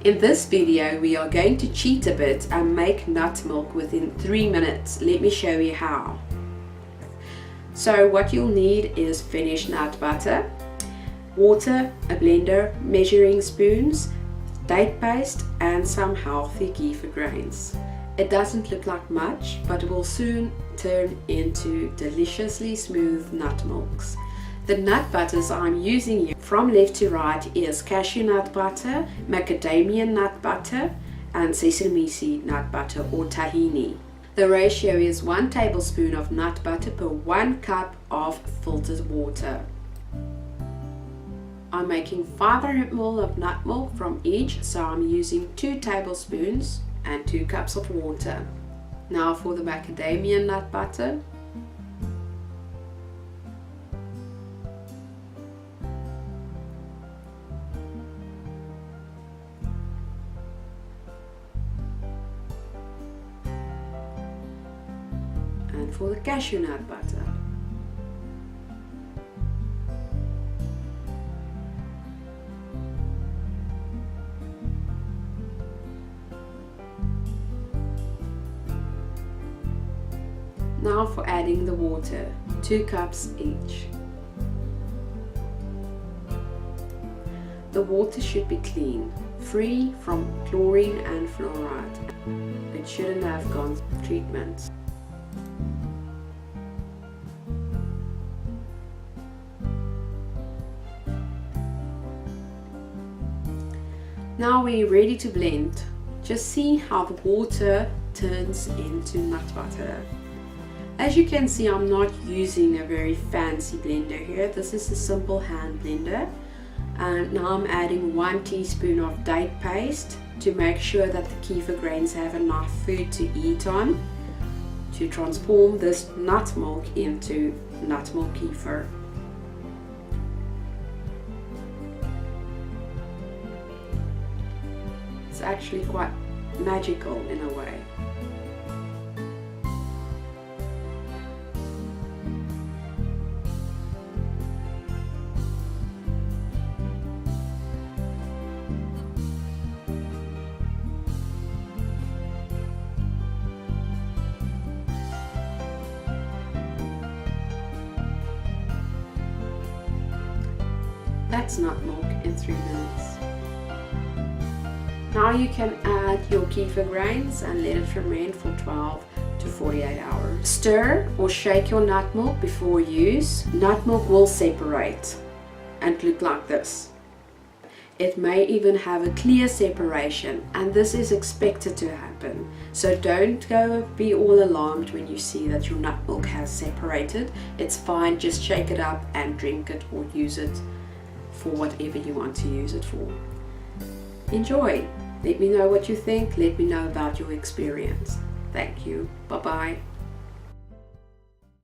In this video we are going to cheat a bit and make nut milk within 3 minutes. Let me show you how. So what you'll need is finished nut butter, water, a blender, measuring spoons, date paste and some healthy kefir grains. It doesn't look like much, but it will soon turn into deliciously smooth nut milks. The nut butters I'm using here from left to right is cashew nut butter, macadamia nut butter and sesame seed nut butter or tahini. The ratio is 1 tablespoon of nut butter per 1 cup of filtered water. I'm making 500 ml of nut milk from each, so I'm using 2 tablespoons and 2 cups of water. Now for the macadamia nut butter. And for the cashew nut butter. Now for adding the water, 2 cups each. The water should be clean, free from chlorine and fluoride. It shouldn't have gone through treatment. Now we're ready to blend. Just see how the water turns into nut butter. As you can see, I'm not using a very fancy blender here. This is a simple hand blender. And now I'm adding 1 teaspoon of date paste to make sure that the kefir grains have enough food to eat on to transform this nut milk into nut milk kefir. It's actually quite magical in a way. That's nut milk in 3 minutes. Now you can add your kefir grains and let it ferment for 12 to 48 hours. Stir or shake your nut milk before use. Nut milk will separate and look like this. It may even have a clear separation, and this is expected to happen. So don't go be all alarmed when you see that your nut milk has separated. It's fine, just shake it up and drink it or use it for whatever you want to use it for. Enjoy! Let me know what you think. Let me know about your experience. Thank you. Bye bye.